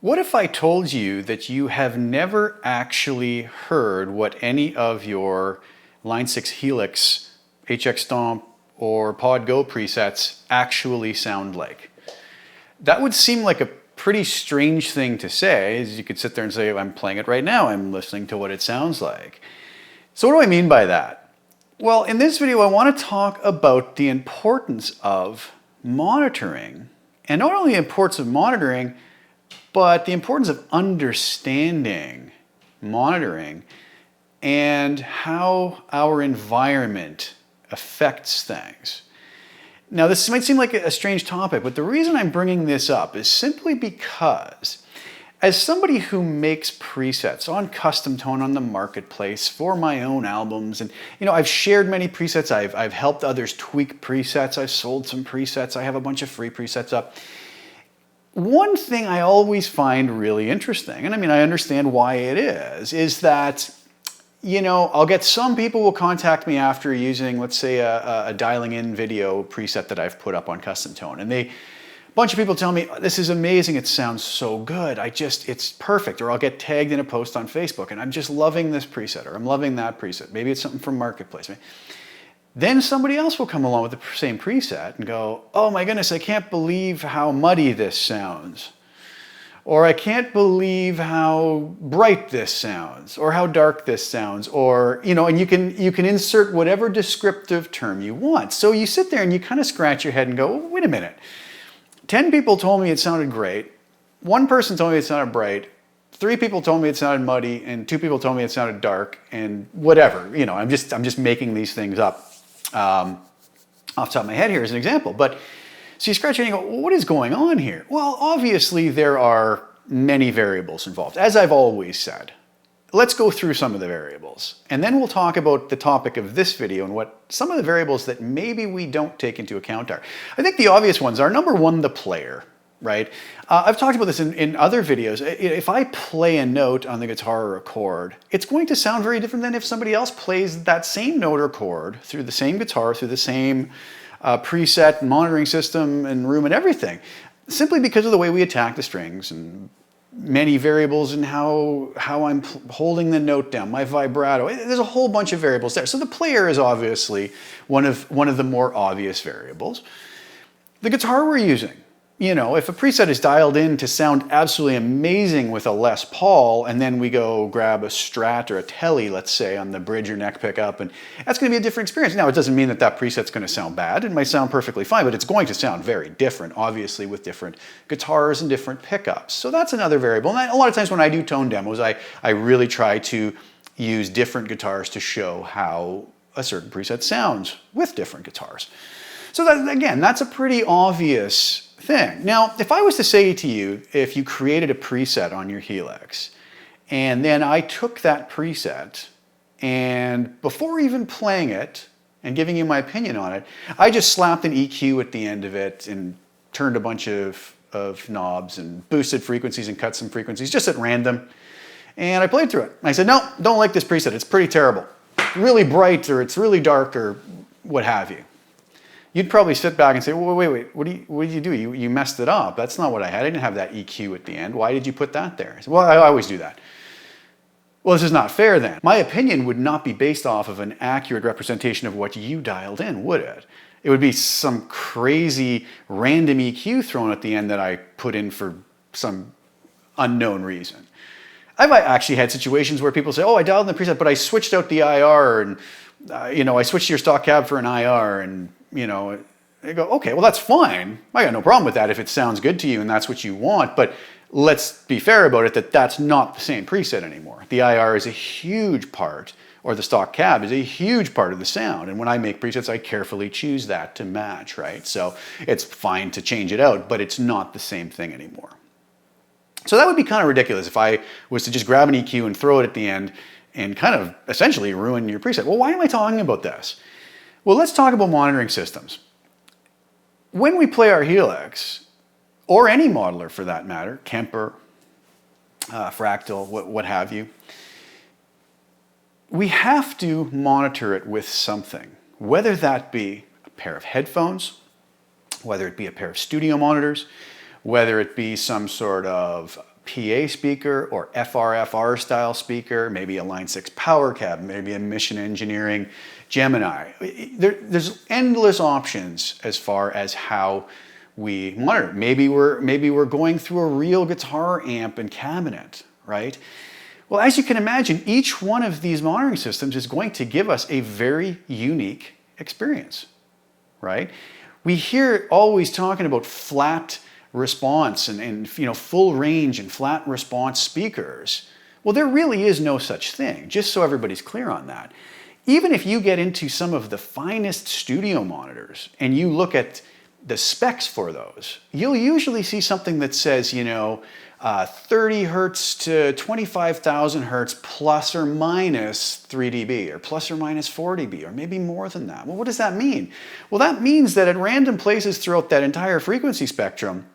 What if I told you that you have never actually heard what any of your Line 6 Helix, HX Stomp, or Pod Go presets actually sound like? That would seem like a pretty strange thing to say, as you could sit there and say, I'm playing it right now, I'm listening to what it sounds like. So what do I mean by that? Well, in this video, I want to talk about the importance of monitoring, and not only the importance of monitoring, but the importance of understanding monitoring and how our environment affects things. Now, this might seem like a strange topic, but the reason I'm bringing this up is simply because as somebody who makes presets on Custom Tone on the marketplace for my own albums, and I've shared many presets, I've helped others tweak presets, I've sold some presets, I have a bunch of free presets up. One thing I always find really interesting, and I understand why it is that, I'll get some people will contact me after using, let's say, a dialing in video preset that I've put up on Custom Tone. And a bunch of people tell me, this is amazing, it sounds so good, it's perfect. Or I'll get tagged in a post on Facebook, and I'm just loving this preset, or I'm loving that preset. Maybe it's something from Marketplace. Then somebody else will come along with the same preset and go, oh my goodness, I can't believe how muddy this sounds. Or I can't believe how bright this sounds, or how dark this sounds, or, and you can insert whatever descriptive term you want. So you sit there and you kind of scratch your head and go, wait a minute. 10 people told me it sounded great. 1 person told me it sounded bright. 3 people told me it sounded muddy, and 2 people told me it sounded dark, and whatever. I'm just making these things up. Off the top of my head here as an example. But so you scratch your head and go, well, what is going on here? Well, obviously there are many variables involved, as I've always said. Let's go through some of the variables, and then we'll talk about the topic of this video and what some of the variables that maybe we don't take into account are. I think the obvious ones are, number one, the player. Right? I've talked about this in other videos. If I play a note on the guitar or a chord, it's going to sound very different than if somebody else plays that same note or chord through the same guitar, through the same preset and monitoring system and room and everything, simply because of the way we attack the strings and many variables in how I'm holding the note down, my vibrato. There's a whole bunch of variables there. So the player is obviously one of the more obvious variables. The guitar we're using. If a preset is dialed in to sound absolutely amazing with a Les Paul, and then we go grab a Strat or a Tele, let's say, on the bridge or neck pickup, and that's going to be a different experience. Now, it doesn't mean that preset's going to sound bad. It might sound perfectly fine, but it's going to sound very different, obviously, with different guitars and different pickups. So that's another variable. And a lot of times when I do tone demos, I really try to use different guitars to show how a certain preset sounds with different guitars. So that's a pretty obvious thing. Now, if I was to say to you, if you created a preset on your Helix, and then I took that preset, and before even playing it and giving you my opinion on it, I just slapped an EQ at the end of it and turned a bunch of knobs and boosted frequencies and cut some frequencies just at random, and I played through it. And I said, no, don't like this preset. It's pretty terrible. Really bright, or it's really dark, or what have you. You'd probably sit back and say, well, wait, what did you do? You messed it up. That's not what I had. I didn't have that EQ at the end. Why did you put that there? I said, well, I always do that. Well, this is not fair then. My opinion would not be based off of an accurate representation of what you dialed in, would it? It would be some crazy random EQ thrown at the end that I put in for some unknown reason. I've actually had situations where people say, oh, I dialed in the preset, but I switched out the IR, and I switched your stock cab for an IR, and they go, okay, well, that's fine. I got no problem with that if it sounds good to you and that's what you want, but let's be fair about it, that's not the same preset anymore. The IR is a huge part, or the stock cab is a huge part of the sound, and when I make presets, I carefully choose that to match, right? So it's fine to change it out, but it's not the same thing anymore. So that would be kind of ridiculous if I was to just grab an EQ and throw it at the end and kind of essentially ruin your preset. Well, why am I talking about this? Well, let's talk about monitoring systems. When we play our Helix, or any modeler for that matter, Kemper, Fractal, what have you, we have to monitor it with something, whether that be a pair of headphones, whether it be a pair of studio monitors, whether it be some sort of PA speaker or FRFR style speaker, maybe a Line 6 power cab, maybe a Mission Engineering Gemini. There's endless options as far as how we monitor. Maybe we're going through a real guitar amp and cabinet, right? Well, as you can imagine, each one of these monitoring systems is going to give us a very unique experience, right? We hear always talking about flat response and full range and flat response speakers. Well, there really is no such thing, just so everybody's clear on that. Even if you get into some of the finest studio monitors and you look at the specs for those, you'll usually see something that says, 30 hertz to 25,000 hertz plus or minus 3 dB or plus or minus 4 dB or maybe more than that. Well, what does that mean? Well, that means that at random places throughout that entire frequency spectrum,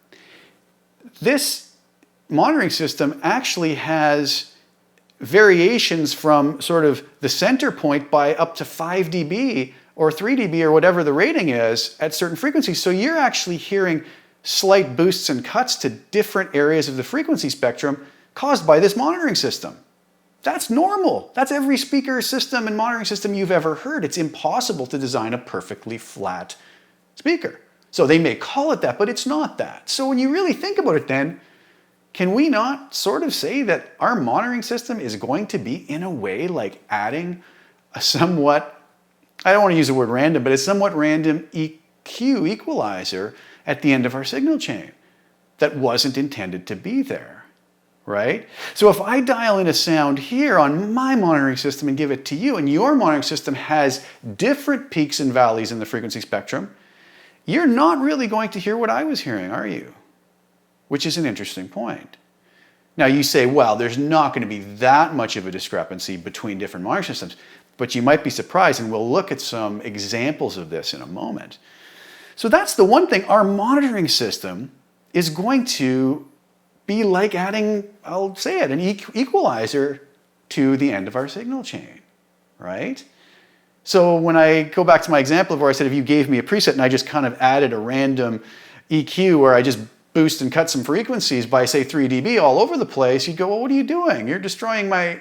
this monitoring system actually has variations from sort of the center point by up to 5 dB or 3 dB or whatever the rating is at certain frequencies. So you're actually hearing slight boosts and cuts to different areas of the frequency spectrum caused by this monitoring system. That's normal. That's every speaker system and monitoring system you've ever heard. It's impossible to design a perfectly flat speaker. So they may call it that, but it's not that. So when you really think about it then, can we not sort of say that our monitoring system is going to be in a way like adding a somewhat, I don't want to use the word random, but a somewhat random EQ equalizer at the end of our signal chain that wasn't intended to be there, right? So if I dial in a sound here on my monitoring system and give it to you, and your monitoring system has different peaks and valleys in the frequency spectrum, you're not really going to hear what I was hearing, are you? Which is an interesting point. Now you say, well, there's not going to be that much of a discrepancy between different monitoring systems, but you might be surprised, and we'll look at some examples of this in a moment. So that's the one thing. Our monitoring system is going to be like adding, I'll say it, an equalizer to the end of our signal chain, right? So when I go back to my example of where I said if you gave me a preset and I just kind of added a random EQ where I just boost and cut some frequencies by, say, 3 dB all over the place, you'd go, well, what are you doing? You're destroying my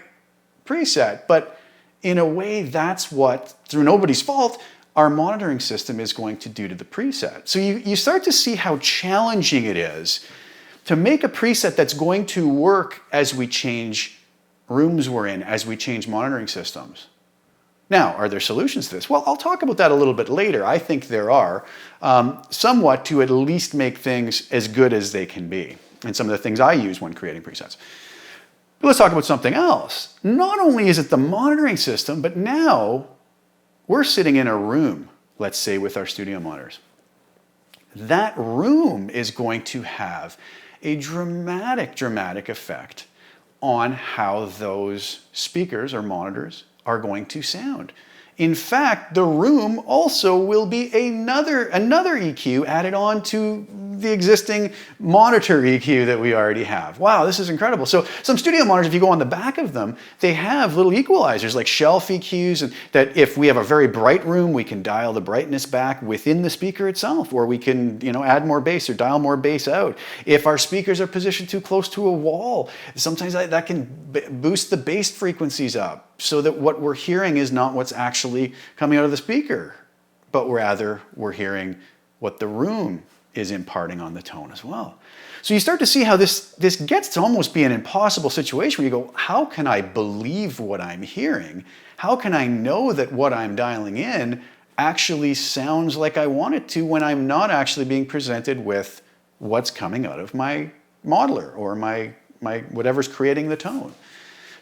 preset. But in a way, that's what, through nobody's fault, our monitoring system is going to do to the preset. So you start to see how challenging it is to make a preset that's going to work as we change rooms we're in, as we change monitoring systems. Now, are there solutions to this? Well, I'll talk about that a little bit later. I think there are, somewhat to at least make things as good as they can be, and some of the things I use when creating presets. But let's talk about something else. Not only is it the monitoring system, but now we're sitting in a room, let's say, with our studio monitors. That room is going to have a dramatic effect on how those speakers or monitors are going to sound. In fact, the room also will be another EQ added on to the existing monitor EQ that we already have. Wow, this is incredible. So some studio monitors, if you go on the back of them, they have little equalizers like shelf EQs, and that if we have a very bright room, we can dial the brightness back within the speaker itself, or we can add more bass or dial more bass out. If our speakers are positioned too close to a wall, sometimes that can boost the bass frequencies up so that what we're hearing is not what's actually coming out of the speaker, but rather we're hearing what the room is imparting on the tone as well. So you start to see how this gets to almost be an impossible situation where you go, how can I believe what I'm hearing? How can I know that what I'm dialing in actually sounds like I want it to when I'm not actually being presented with what's coming out of my modeler or my whatever's creating the tone?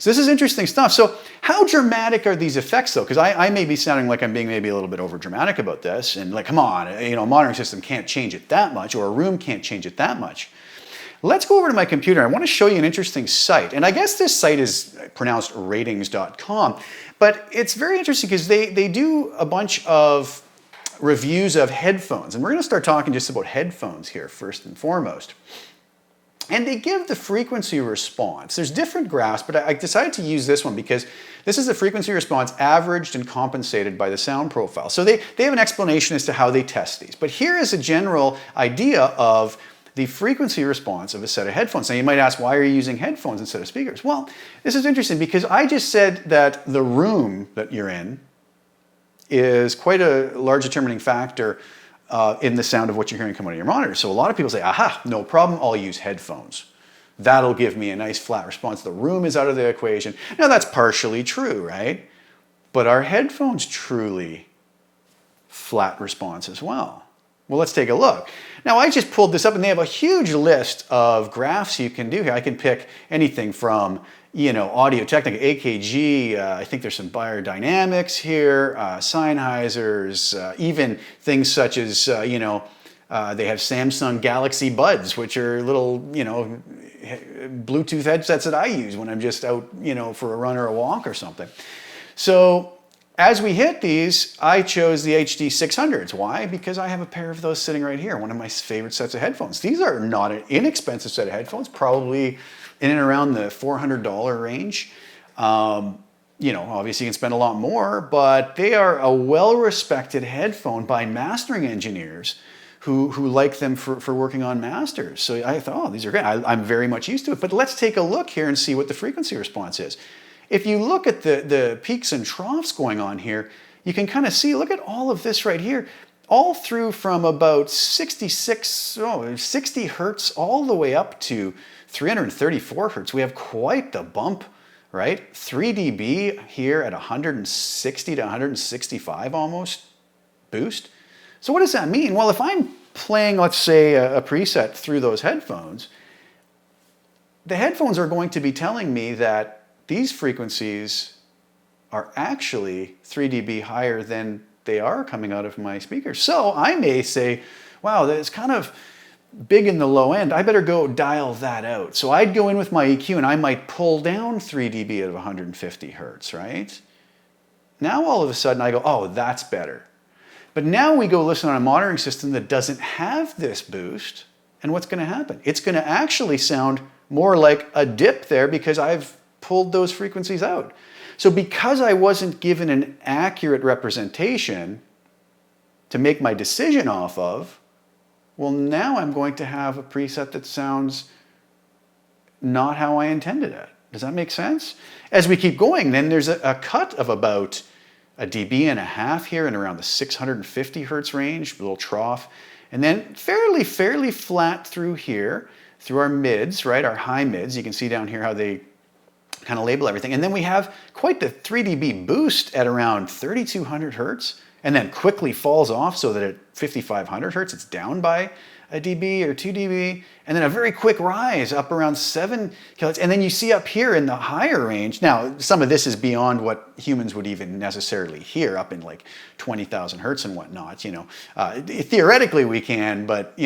So this is interesting stuff. So how dramatic are these effects though? Because I may be sounding like I'm being maybe a little bit over dramatic about this, and like, come on, a monitoring system can't change it that much, or a room can't change it that much. Let's go over to my computer. I want to show you an interesting site. And I guess this site is pronounced ratings.com, but it's very interesting because they do a bunch of reviews of headphones. And we're going to start talking just about headphones here first and foremost. And they give the frequency response. There's different graphs, but I decided to use this one because this is the frequency response averaged and compensated by the sound profile. So they have an explanation as to how they test these. But here is a general idea of the frequency response of a set of headphones. Now you might ask, why are you using headphones instead of speakers? Well, this is interesting because I just said that the room that you're in is quite a large determining factor in the sound of what you're hearing come out of your monitor. So a lot of people say, aha, no problem, I'll use headphones. That'll give me a nice flat response. The room is out of the equation. Now that's partially true, right? But are headphones truly flat response as well? Well, let's take a look. Now, I just pulled this up, and they have a huge list of graphs you can do here. I can pick anything from, Audio Technica, AKG, I think there's some biodynamics here, Sennheisers, even things such as, they have Samsung Galaxy Buds, which are little, Bluetooth headsets that I use when I'm just out, for a run or a walk or something. So as we hit these, I chose the HD 600s. Why? Because I have a pair of those sitting right here, one of my favorite sets of headphones. These are not an inexpensive set of headphones, probably in and around the $400 range. Obviously you can spend a lot more, but they are a well-respected headphone by mastering engineers who like them for working on masters. So I thought, oh, these are great. I'm very much used to it. But let's take a look here and see what the frequency response is. If you look at the peaks and troughs going on here, you can kind of see, look at all of this right here, all through from about 60 hertz all the way up to 334 hertz. We have quite the bump, right? 3 dB here at 160 to 165 almost boost. So what does that mean? Well, if I'm playing, let's say, a preset through those headphones, the headphones are going to be telling me that these frequencies are actually 3 dB higher than they are coming out of my speakers. So I may say, wow, that's kind of big in the low end. I better go dial that out. So I'd go in with my EQ and I might pull down 3 dB at 150 hertz, right? Now all of a sudden I go, oh, that's better. But now we go listen on a monitoring system that doesn't have this boost, and what's going to happen? It's going to actually sound more like a dip there because I've pulled those frequencies out. So because I wasn't given an accurate representation to make my decision off of, well, now I'm going to have a preset that sounds not how I intended it. Does that make sense? As we keep going, then there's a cut of about 1.5 dB here in around the 650 hertz range, a little trough, and then fairly flat through here, through our mids, right, our high mids. You can see down here how they kind of label everything. And then we have quite the 3 dB boost at around 3200 hertz, and then quickly falls off so that at 5500 hertz it's down by 1 dB or 2 dB, and then a very quick rise up around 7 kilohertz. And then you see up here in the higher range, now some of this is beyond what humans would even necessarily hear, up in like 20,000 hertz and whatnot. Theoretically we can, but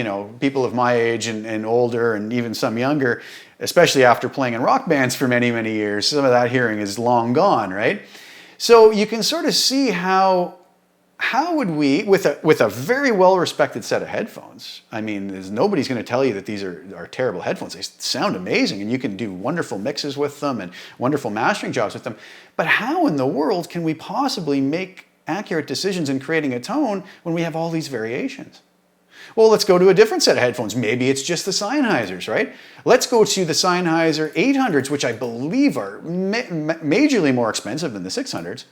people of my age and older and even some younger, especially after playing in rock bands for many, many years, some of that hearing is long gone, right? So you can sort of see how would we, with a very well-respected set of headphones, I mean, nobody's going to tell you that these are terrible headphones. They sound amazing, and you can do wonderful mixes with them and wonderful mastering jobs with them. But how in the world can we possibly make accurate decisions in creating a tone when we have all these variations? Well, let's go to a different set of headphones. Maybe it's just the Sennheisers, right? Let's go to the Sennheiser 800s, which I believe are majorly more expensive than the 600s.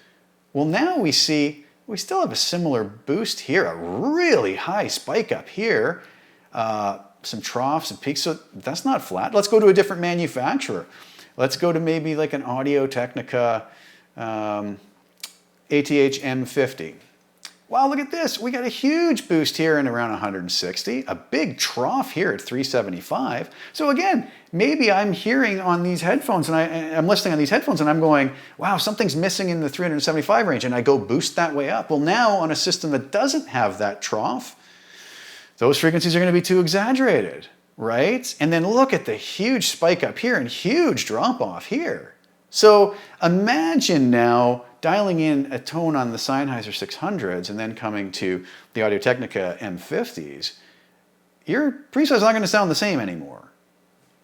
Well, now we see we still have a similar boost here, a really high spike up here, some troughs and peaks, so that's not flat. Let's go to a different manufacturer. Let's go to maybe like an Audio Technica ATH M50. Wow, look at this. We got a huge boost here in around 160, a big trough here at 375. So again, maybe I'm hearing on these headphones and I'm listening on these headphones and I'm going, wow, something's missing in the 375 range, and I go boost that way up. Well, now on a system that doesn't have that trough, those frequencies are going to be too exaggerated, right? And then look at the huge spike up here and huge drop off here. So imagine now dialing in a tone on the Sennheiser 600s and then coming to the Audio Technica M50s, your preset's not going to sound the same anymore.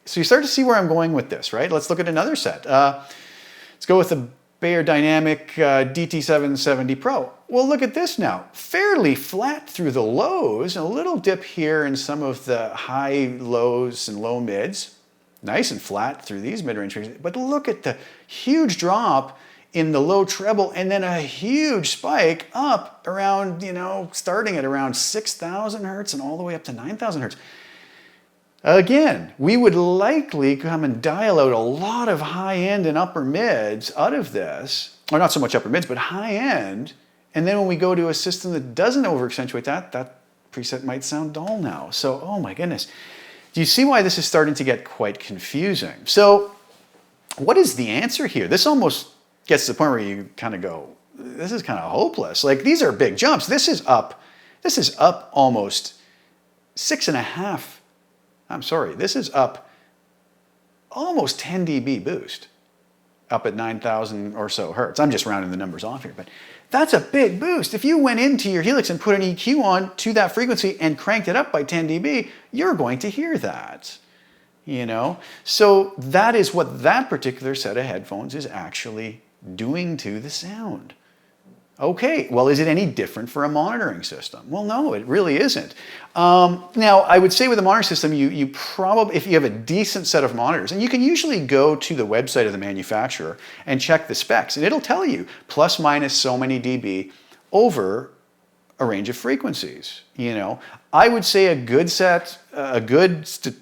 So you start to see where I'm going with this, right? Let's look at another set. Let's go with the Bayer Dynamic DT770 Pro. Well, look at this now. Fairly flat through the lows, a little dip here in some of the high lows and low mids. Nice and flat through these mid-range frequencies. But look at the huge drop in the low treble and then a huge spike up around, starting at around 6,000 hertz and all the way up to 9,000 hertz. Again, we would likely come and dial out a lot of high end and upper mids out of this, or not so much upper mids, but high end. And then when we go to a system that doesn't over accentuate that, that preset might sound dull now. So, oh my goodness. Do you see why this is starting to get quite confusing? So what is the answer here? This almost gets to the point where you kind of go, this is kind of hopeless. Like, these are big jumps. This is up almost 6.5. I'm sorry, this is up almost 10 dB boost, up at 9,000 or so hertz. I'm just rounding the numbers off here, but that's a big boost. If you went into your Helix and put an EQ on to that frequency and cranked it up by 10 dB, you're going to hear that, So that is what that particular set of headphones is actually doing to the sound. Okay, well, is it any different for a monitoring system? Well, no, it really isn't. Now, I would say with a monitoring system, you probably, if you have a decent set of monitors, and you can usually go to the website of the manufacturer and check the specs, and it'll tell you plus minus so many dB over a range of frequencies. I would say a good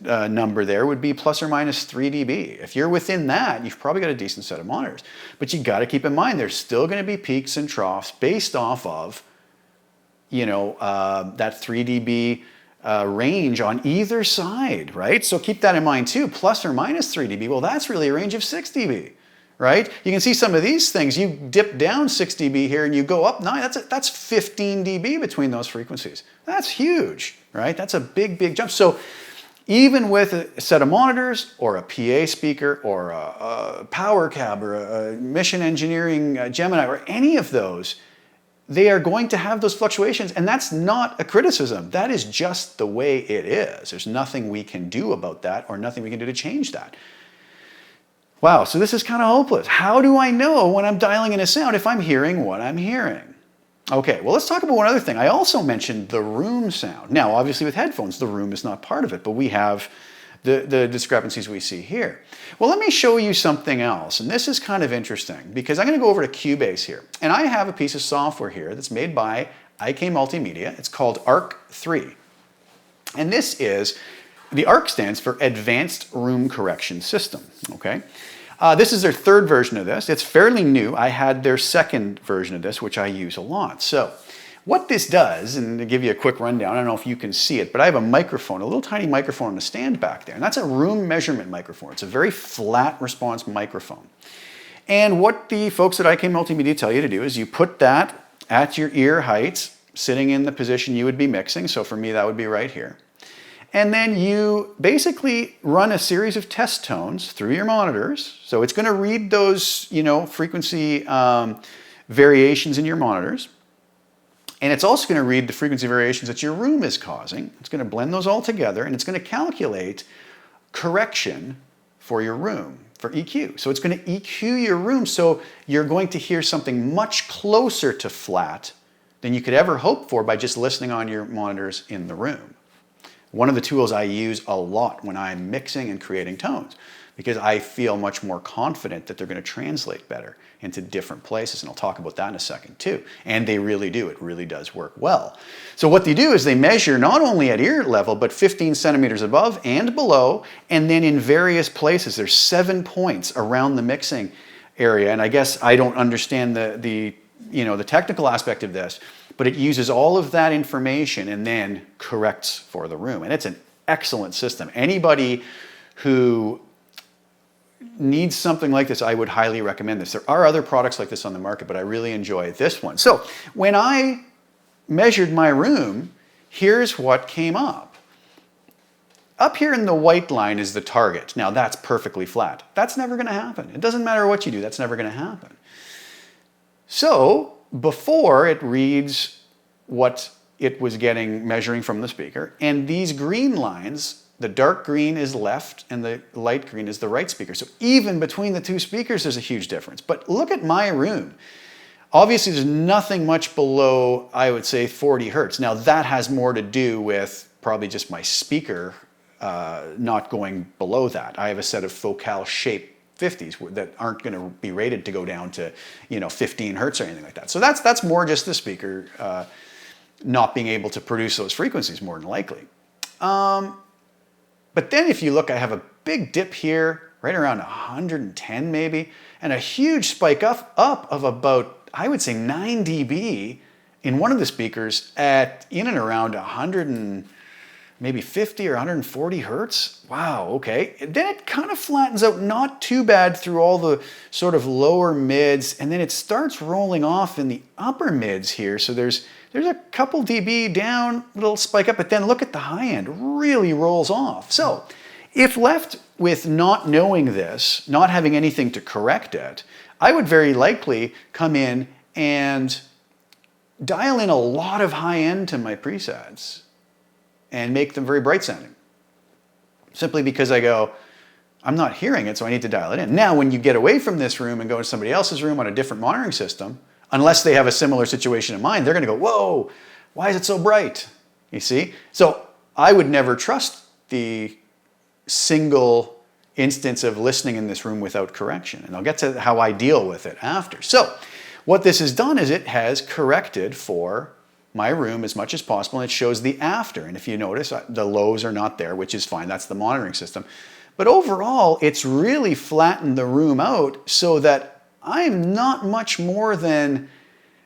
number there would be plus or minus 3 dB. If you're within that, you've probably got a decent set of monitors. But you got to keep in mind, there's still going to be peaks and troughs based off of, that 3 dB range on either side, right? So keep that in mind too. Plus or minus 3 dB. Well, that's really a range of 6 dB. Right? You can see some of these things, you dip down 6 dB here and you go up 9, that's 15 dB between those frequencies. That's huge, right? That's a big, big jump. So even with a set of monitors or a PA speaker or a power cab or a mission engineering Gemini or any of those, they are going to have those fluctuations, and that's not a criticism. That is just the way it is. There's nothing we can do about that or nothing we can do to change that. Wow, so this is kind of hopeless. How do I know when I'm dialing in a sound if I'm hearing what I'm hearing? Okay, well, let's talk about one other thing. I also mentioned the room sound. Now, obviously with headphones, the room is not part of it, but we have the discrepancies we see here. Well, let me show you something else, and this is kind of interesting because I'm going to go over to Cubase here, and I have a piece of software here that's made by IK Multimedia. It's called ARC 3, and this is, the ARC stands for Advanced Room Correction System, okay? This is their third version of this. It's fairly new. I had their second version of this, which I use a lot. So what this does, and to give you a quick rundown, I don't know if you can see it, but I have a microphone, a little tiny microphone on a stand back there, and that's a room measurement microphone. It's a very flat response microphone. And what the folks at IK Multimedia tell you to do is you put that at your ear height, sitting in the position you would be mixing. So for me, that would be right here. And then you basically run a series of test tones through your monitors. So it's going to read those, frequency variations in your monitors. And it's also going to read the frequency variations that your room is causing. It's going to blend those all together, and it's going to calculate correction for your room, for EQ. So it's going to EQ your room so you're going to hear something much closer to flat than you could ever hope for by just listening on your monitors in the room. One of the tools I use a lot when I'm mixing and creating tones, because I feel much more confident that they're going to translate better into different places, and I'll talk about that in a second too. And they really do. It really does work well. So what they do is they measure not only at ear level, but 15 centimeters above and below, and then in various places. There's 7 points around the mixing area, and I guess I don't understand the technical aspect of this, but it uses all of that information and then corrects for the room. And it's an excellent system. Anybody who needs something like this, I would highly recommend this. There are other products like this on the market, but I really enjoy this one. So when I measured my room, here's what came up. Up here in the white line is the target. Now that's perfectly flat. That's never going to happen. It doesn't matter what you do, that's never going to happen. So before it reads what it was measuring from the speaker, and these green lines the dark green is left and the light green is the right speaker. So even between the two speakers, there's a huge difference. But look at my room. Obviously, there's nothing much below, I would say, 40 hertz. Now, that has more to do with probably just my speaker not going below that. I have a set of focal shape 50s that aren't going to be rated to go down to 15 hertz or anything like that. So that's more just the speaker not being able to produce those frequencies, more than likely. But then if you look, I have a big dip here, right around 110 maybe, and a huge spike up of about, I would say, 9 dB in one of the speakers at in and around 100 and maybe 50 or 140 hertz. Wow, okay. Then it kind of flattens out, not too bad through all the sort of lower mids, and then it starts rolling off in the upper mids here. So there's a couple dB down, little spike up, but then look at the high end, really rolls off. So if left with not knowing this, not having anything to correct it, I would very likely come in and dial in a lot of high end to my presets and make them very bright sounding. Simply because I go, I'm not hearing it, so I need to dial it in. Now, when you get away from this room and go to somebody else's room on a different monitoring system, unless they have a similar situation in mind, they're going to go, whoa, why is it so bright? You see? So I would never trust the single instance of listening in this room without correction. And I'll get to how I deal with it after. So what this has done is it has corrected for my room as much as possible, and it shows the after. And if you notice, the lows are not there, which is fine. That's the monitoring system. But overall, it's really flattened the room out so that I'm not much more than,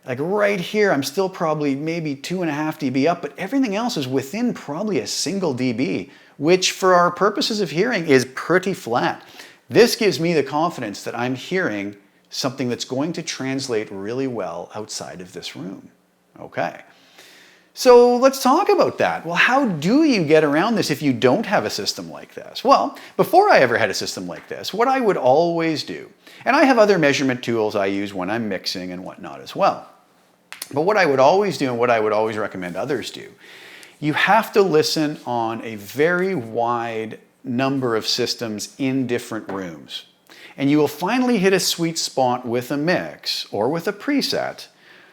like right here, I'm still probably maybe 2.5 dB up, but everything else is within probably a single dB, which for our purposes of hearing is pretty flat. This gives me the confidence that I'm hearing something that's going to translate really well outside of this room. Okay. So let's talk about that. Well, how do you get around this if you don't have a system like this? Well, before I ever had a system like this, what I would always do, and I have other measurement tools I use when I'm mixing and whatnot as well, but what I would always do and what I would always recommend others do, you have to listen on a very wide number of systems in different rooms. And you will finally hit a sweet spot with a mix or with a preset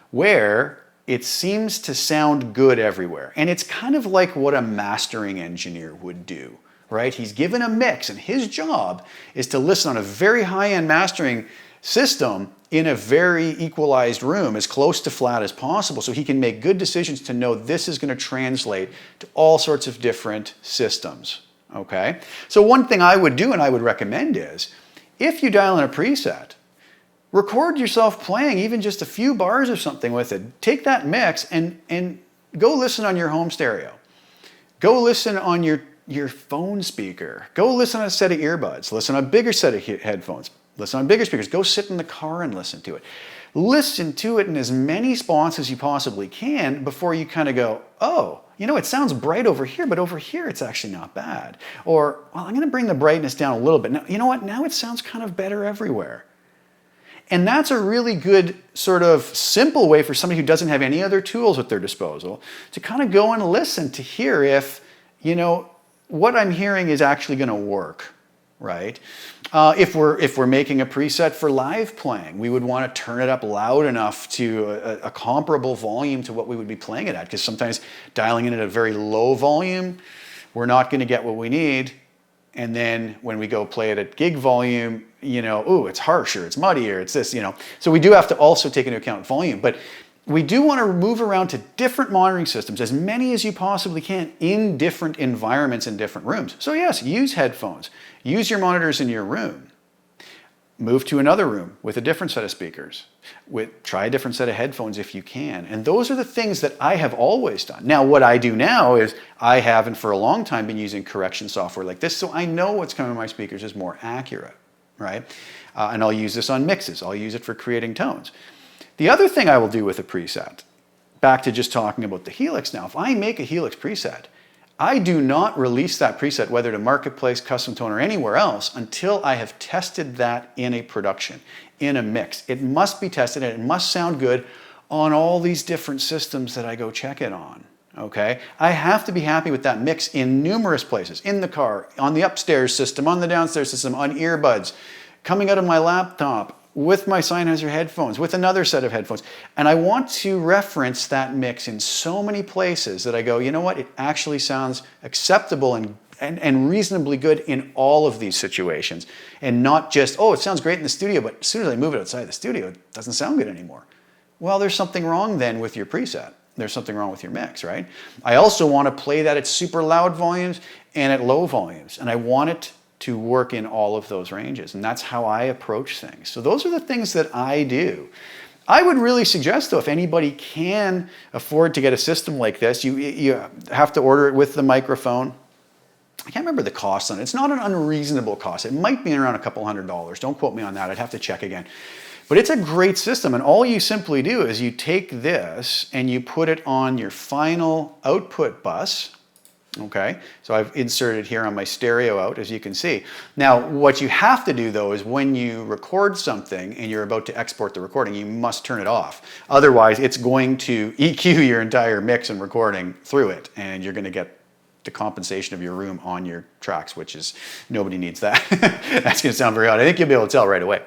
where it seems to sound good everywhere. And it's kind of like what a mastering engineer would do, right? He's given a mix and his job is to listen on a very high-end mastering system in a very equalized room, as close to flat as possible, so he can make good decisions to know this is going to translate to all sorts of different systems, okay? So one thing I would do and I would recommend is, if you dial in a preset, record yourself playing even just a few bars or something with it. Take that mix and go listen on your home stereo. Go listen on your phone speaker. Go listen on a set of earbuds. Listen on a bigger set of headphones. Listen on bigger speakers. Go sit in the car and listen to it. Listen to it in as many spots as you possibly can before you kind of go, oh, it sounds bright over here, but over here it's actually not bad. Or, well, I'm going to bring the brightness down a little bit. Now, you know what? Now it sounds kind of better everywhere. And that's a really good sort of simple way for somebody who doesn't have any other tools at their disposal to kind of go and listen to hear if, what I'm hearing is actually going to work, right? If we're making a preset for live playing, we would want to turn it up loud enough to a comparable volume to what we would be playing it at, because sometimes dialing in at a very low volume, we're not going to get what we need. And then when we go play it at gig volume, ooh, it's harsher, it's muddier, it's this, So we do have to also take into account volume. But we do want to move around to different monitoring systems, as many as you possibly can, in different environments in different rooms. So yes, use headphones. Use your monitors in your room. Move to another room with a different set of speakers. Try a different set of headphones if you can. And those are the things that I have always done. Now, what I do now is I haven't for a long time been using correction software like this, so I know what's coming from my speakers is more accurate, right? And I'll use this on mixes. I'll use it for creating tones. The other thing I will do with a preset, back to just talking about the Helix now, if I make a Helix preset, I do not release that preset, whether to Marketplace, Custom Tone, or anywhere else, until I have tested that in a production, in a mix. It must be tested and it must sound good on all these different systems that I go check it on, Okay, I have to be happy with that mix in numerous places, in the car, on the upstairs system, on the downstairs system, on earbuds, coming out of my laptop, with my Sennheiser headphones, with another set of headphones. And I want to reference that mix in so many places that I go, you know what, it actually sounds acceptable and reasonably good in all of these situations. And not just, oh, it sounds great in the studio, but as soon as I move it outside the studio, it doesn't sound good anymore. Well, there's something wrong then with your preset. There's something wrong with your mix, right? I also want to play that at super loud volumes and at low volumes. And I want it to work in all of those ranges. And that's how I approach things. So those are the things that I do. I would really suggest, though, if anybody can afford to get a system like this, you have to order it with the microphone. I can't remember the cost on it. It's not an unreasonable cost. It might be around a couple $100. Don't quote me on that. I'd have to check again. But it's a great system, and all you simply do is you take this and you put it on your final output bus. Okay, so I've inserted here on my stereo out, as you can see. Now, what you have to do, though, is when you record something and you're about to export the recording, you must turn it off. Otherwise, it's going to EQ your entire mix and recording through it, and you're going to get the compensation of your room on your tracks, which is, nobody needs that. That's going to sound very odd. I think you'll be able to tell right away.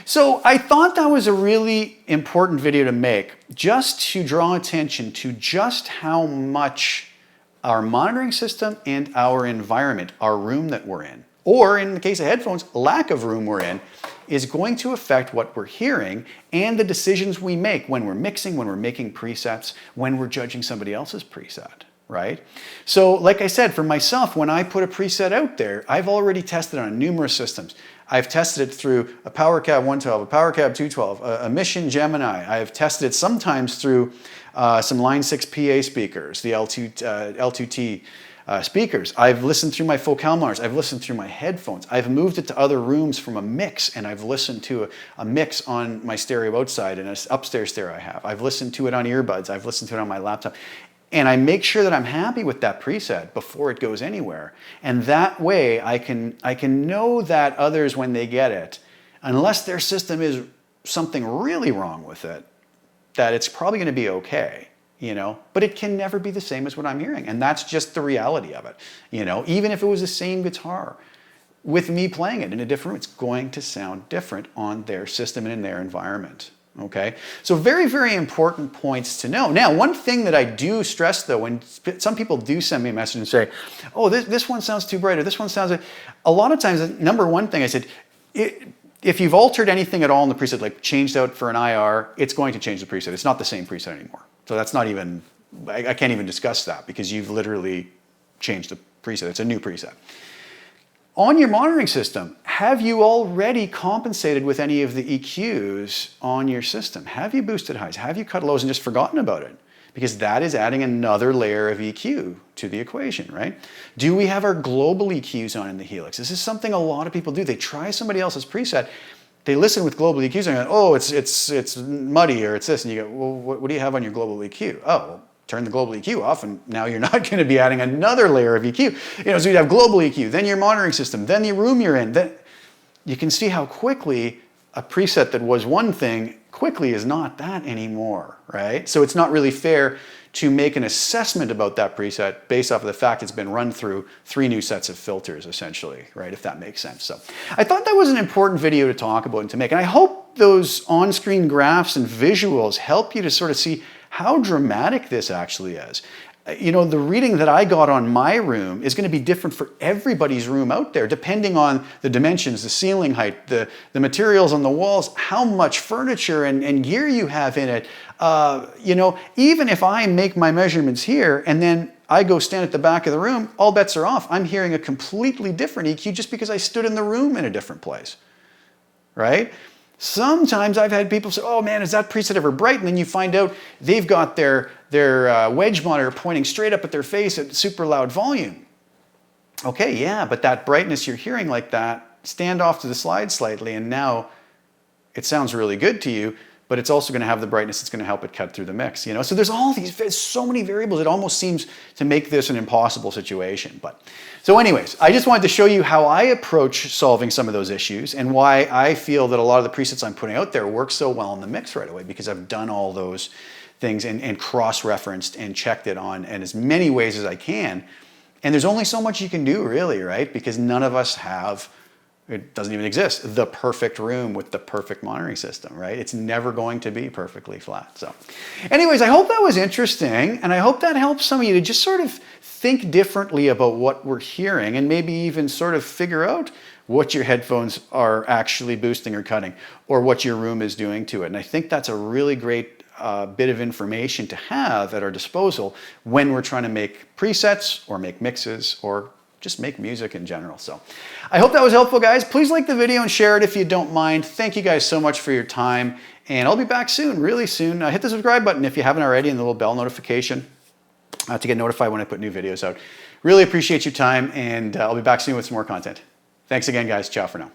So I thought that was a really important video to make, just to draw attention to just how much our monitoring system and our environment, our room that we're in, or in the case of headphones, lack of room we're in, is going to affect what we're hearing and the decisions we make when we're mixing, when we're making presets, when we're judging somebody else's preset, right? So like I said, for myself, when I put a preset out there, I've already tested on numerous systems. I've tested it through a PowerCab 112, a PowerCab 212, a Mission Gemini. I've tested it sometimes through some Line 6 PA speakers, the L2T speakers. I've listened through my focal monitors. I've listened through my headphones. I've moved it to other rooms from a mix, and I've listened to a mix on my stereo outside and an upstairs stereo I have. I've listened to it on earbuds. I've listened to it on my laptop. And I make sure that I'm happy with that preset before it goes anywhere. And that way I can know that others, when they get it, unless their system is something really wrong with it, that it's probably going to be okay, you know? But it can never be the same as what I'm hearing. And that's just the reality of it, you know? Even if it was the same guitar, with me playing it in a different room, it's going to sound different on their system and in their environment. Okay, so very, very important points to know. Now, one thing that I do stress, though, when some people do send me a message and say, oh, this one sounds too bright, or this one sounds... A lot of times, the number one thing I said, if you've altered anything at all in the preset, like changed out for an IR, it's going to change the preset. It's not the same preset anymore. So that's not even... I can't even discuss that, because you've literally changed the preset. It's a new preset. On your monitoring system, have you already compensated with any of the EQs on your system? Have you boosted highs? Have you cut lows and just forgotten about it? Because that is adding another layer of EQ to the equation, right? Do we have our global EQs on in the Helix? This is something a lot of people do. They try somebody else's preset, they listen with global EQs and go, oh, it's muddy, or it's this, and you go, well, what do you have on your global EQ? Oh, well, turn the global EQ off, and now you're not going to be adding another layer of EQ. You know, so you'd have global EQ, then your monitoring system, then the room you're in. Then you can see how quickly a preset that was one thing quickly is not that anymore, right? So it's not really fair to make an assessment about that preset based off of the fact it's been run through 3 new sets of filters, essentially, right? If that makes sense. So I thought that was an important video to talk about and to make. And I hope those on-screen graphs and visuals help you to sort of see how dramatic this actually is. You know, the reading that I got on my room is going to be different for everybody's room out there, depending on the dimensions, the ceiling height, the materials on the walls, how much furniture and gear you have in it. You know, even if I make my measurements here and then I go stand at the back of the room, all bets are off. I'm hearing a completely different EQ just because I stood in the room in a different place, right? Sometimes I've had people say, oh man, is that preset ever bright? And then you find out they've got their wedge monitor pointing straight up at their face at super loud volume. Okay, yeah, but that brightness you're hearing like that, stand off to the slide slightly, and now it sounds really good to you, but it's also going to have the brightness that's going to help it cut through the mix, you know? So there's so many variables, it almost seems to make this an impossible situation. But so anyways, I just wanted to show you how I approach solving some of those issues and why I feel that a lot of the presets I'm putting out there work so well in the mix right away, because I've done all those things and cross-referenced and checked it on in as many ways as I can. And there's only so much you can do, really, right? Because none of us have, it doesn't even exist, the perfect room with the perfect monitoring system, right? It's never going to be perfectly flat. So anyways, I hope that was interesting, and I hope that helps some of you to just sort of think differently about what we're hearing and maybe even sort of figure out what your headphones are actually boosting or cutting, or what your room is doing to it. And I think that's a really great bit of information to have at our disposal when we're trying to make presets or make mixes or just make music in general. So I hope that was helpful, guys. Please like the video and share it if you don't mind. Thank you guys so much for your time, and I'll be back soon, really soon. Hit the subscribe button if you haven't already, and the little bell notification to get notified when I put new videos out. Really appreciate your time, and I'll be back soon with some more content. Thanks again, guys. Ciao for now.